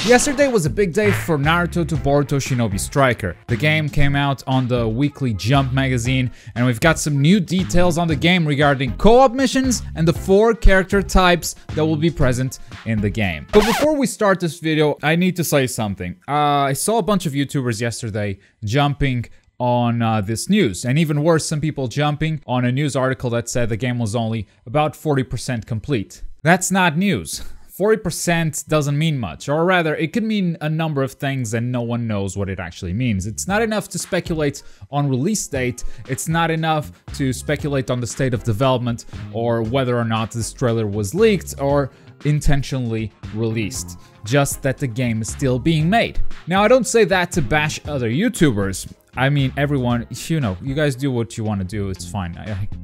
Yesterday was a big day for Naruto to Boruto Shinobi Striker. The game came out on the weekly Jump magazine, and we've got some new details on the game regarding co-op missions and the 4 character types that will be present in the game. But before we start this video, I need to say something. I saw a bunch of YouTubers yesterday jumping on this news, and even worse, some people jumping on a news article that said the game was only about 40% complete. That's not news. 40% doesn't mean much, or rather, it could mean a number of things and no one knows what it actually means. It's not enough to speculate on release date, it's not enough to speculate on the state of development or whether or not this trailer was leaked or intentionally released. Just that the game is still being made. Now, I don't say that to bash other YouTubers. I mean, everyone, you know, you guys do what you want to do, it's fine.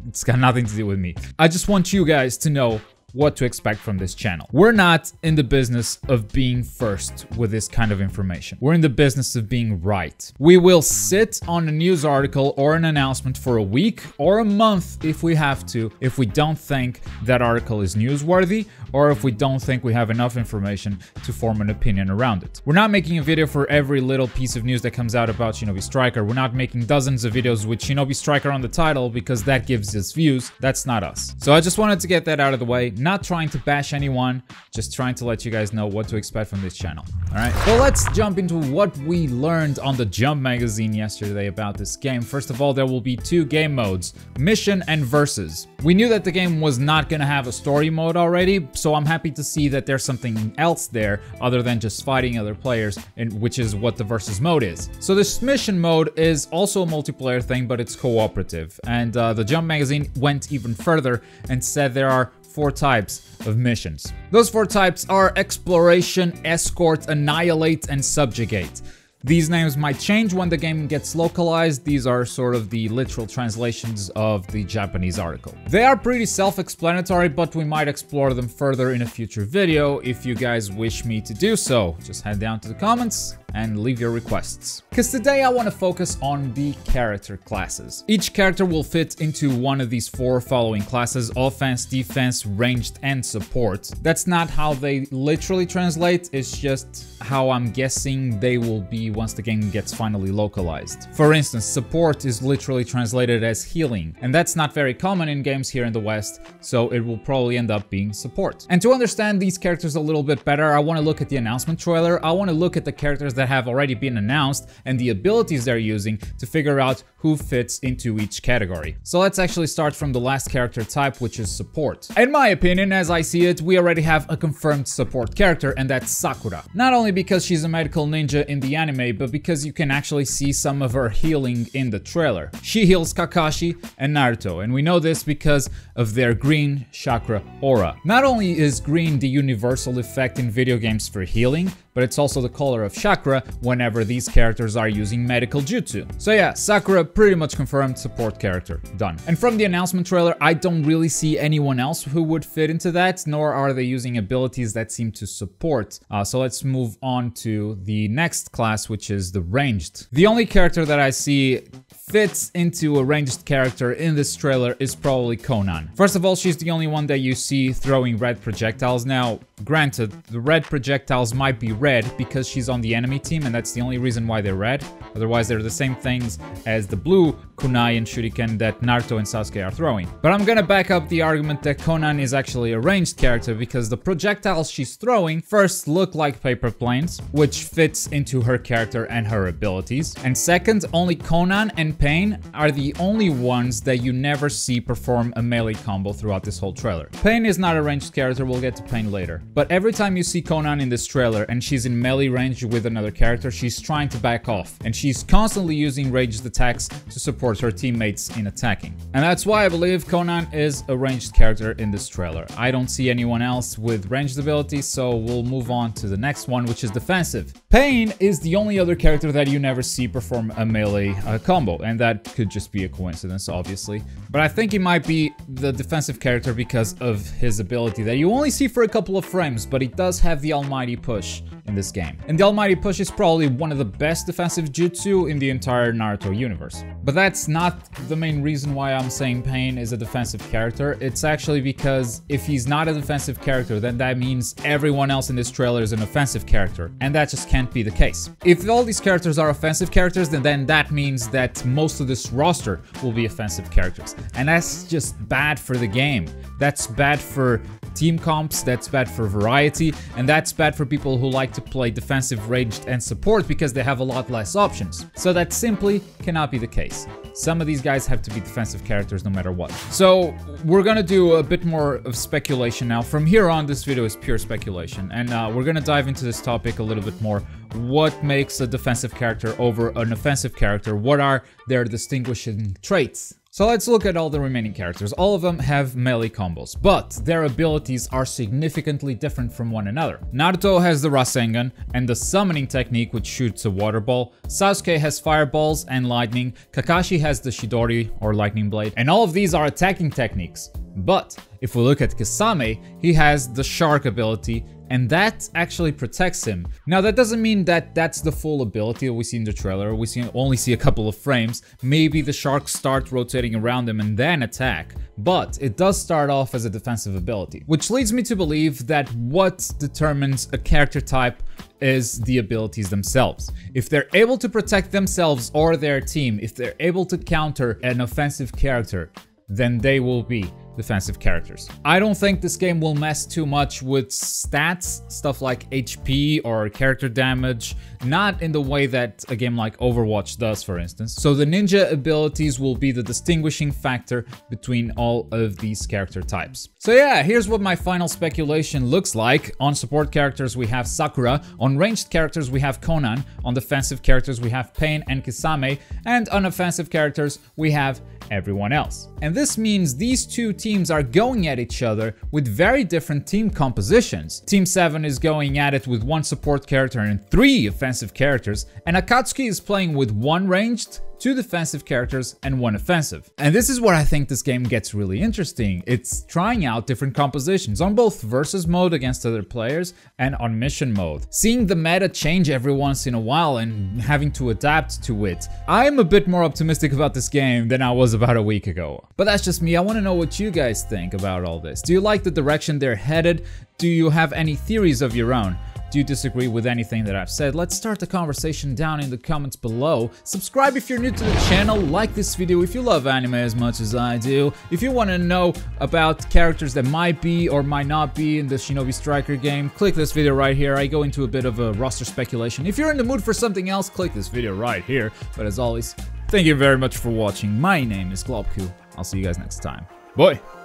It's got nothing to do with me. I just want you guys to know what to expect from this channel. We're not in the business of being first with this kind of information. We're in the business of being right. We will sit on a news article or an announcement for a week or a month if we have to, if we don't think that article is newsworthy or if we don't think we have enough information to form an opinion around it. We're not making a video for every little piece of news that comes out about Shinobi Striker. We're not making dozens of videos with Shinobi Striker on the title because that gives us views. That's not us. So I just wanted to get that out of the way. Not trying to bash anyone, just trying to let you guys know what to expect from this channel. Alright, well, let's jump into what we learned on the Jump magazine yesterday about this game. First of all, there will be 2 game modes, Mission and Versus. We knew that the game was not gonna have a story mode already, so I'm happy to see that there's something else there other than just fighting other players, which is what the Versus mode is. So this Mission mode is also a multiplayer thing, but it's cooperative. And the Jump magazine went even further and said there are 4 types of missions. Those 4 types are Exploration, Escort, Annihilate, and Subjugate. These names might change when the game gets localized. These are sort of the literal translations of the Japanese article. They are pretty self-explanatory, but we might explore them further in a future video if you guys wish me to do so. Just head down to the comments and leave your requests. Because today I want to focus on the character classes. Each character will fit into one of these 4 following classes: offense, defense, ranged, and support. That's not how they literally translate, it's just how I'm guessing they will be once the game gets finally localized. For instance, support is literally translated as healing, and that's not very common in games here in the West, so it will probably end up being support. And to understand these characters a little bit better, I want to look at the announcement trailer. I want to look at the characters that have already been announced and the abilities they're using to figure out who fits into each category. So let's actually start from the last character type, which is support. In my opinion, as I see it, we already have a confirmed support character, and that's Sakura. Not only because she's a medical ninja in the anime, but because you can actually see some of her healing in the trailer. She heals Kakashi and Naruto, and we know this because of their green chakra aura. Not only is green the universal effect in video games for healing, but it's also the color of chakra whenever these characters are using medical jutsu. So yeah, Sakura pretty much confirmed support character. Done. And from the announcement trailer, I don't really see anyone else who would fit into that, nor are they using abilities that seem to support. So let's move on to the next class, which is the ranged. The only character that I see fits into a ranged character in this trailer is probably Conan. First of all, she's the only one that you see throwing red projectiles. Now, granted, the red projectiles might be red because she's on the enemy team, and that's the only reason why they're red. Otherwise, they're the same things as the blue kunai and shuriken that Naruto and Sasuke are throwing. But I'm gonna back up the argument that Conan is actually a ranged character because the projectiles she's throwing first look like paper planes, which fits into her character and her abilities. And second, only Conan and Pain are the only ones that you never see perform a melee combo throughout this whole trailer. Pain is not a ranged character, we'll get to Pain later. But every time you see Conan in this trailer and she's in melee range with another character, she's trying to back off, and she's constantly using ranged attacks to support her teammates in attacking. And that's why I believe Conan is a ranged character in this trailer. I don't see anyone else with ranged abilities, so we'll move on to the next one, which is defensive. Pain is the only other character that you never see perform a melee combo, and that could just be a coincidence, obviously. But I think he might be the defensive character because of his ability that you only see for a couple of frames. frames, but it does have the almighty push in this game. And the almighty push is probably one of the best defensive jutsu in the entire Naruto universe. But that's not the main reason why I'm saying Pain is a defensive character. It's actually because if he's not a defensive character, then that means everyone else in this trailer is an offensive character. And that just can't be the case. If all these characters are offensive characters, then that means that most of this roster will be offensive characters. And that's just bad for the game. That's bad for team comps, that's bad for variety, and that's bad for people who like to play defensive, ranged, and support because they have a lot less options. So that simply cannot be the case. Some of these guys have to be defensive characters no matter what. So we're gonna do a bit more of speculation now. From here on, this video is pure speculation, and we're gonna dive into this topic a little bit more. What makes a defensive character over an offensive character? What are their distinguishing traits? So let's look at all the remaining characters. All of them have melee combos, but their abilities are significantly different from one another. Naruto has the Rasengan and the summoning technique, which shoots a water ball. Sasuke has fireballs and lightning. Kakashi has the Chidori or lightning blade. And all of these are attacking techniques. But if we look at Kisame, he has the shark ability, and that actually protects him. Now that doesn't mean that that's the full ability that we see in the trailer. We only see a couple of frames. Maybe the sharks start rotating around him and then attack. But it does start off as a defensive ability. Which leads me to believe that what determines a character type is the abilities themselves. If they're able to protect themselves or their team, if they're able to counter an offensive character, then they will be defensive characters. I don't think this game will mess too much with stats, stuff like HP or character damage, not in the way that a game like Overwatch does, for instance. So the ninja abilities will be the distinguishing factor between all of these character types. So yeah, here's what my final speculation looks like. On support characters we have Sakura, on ranged characters we have Conan, on defensive characters we have Pain and Kisame, and on offensive characters we have everyone else. And this means these two teams are going at each other with very different team compositions. Team 7 is going at it with one support character and 3 offensive characters, and Akatsuki is playing with 1 ranged, 2 defensive characters, and 1 offensive. And this is where I think this game gets really interesting. It's trying out different compositions on both versus mode against other players and on mission mode. Seeing the meta change every once in a while and having to adapt to it. I'm a bit more optimistic about this game than I was about a week ago. But that's just me. I want to know what you guys think about all this. Do you like the direction they're headed? Do you have any theories of your own? Do you disagree with anything that I've said? Let's start the conversation down in the comments below. Subscribe if you're new to the channel, like this video if you love anime as much as I do. If you want to know about characters that might be or might not be in the Shinobi Striker game, click this video right here. I go into a bit of a roster speculation. If you're in the mood for something else, click this video right here. But as always, thank you very much for watching. My name is Globku. I'll see you guys next time. Bye!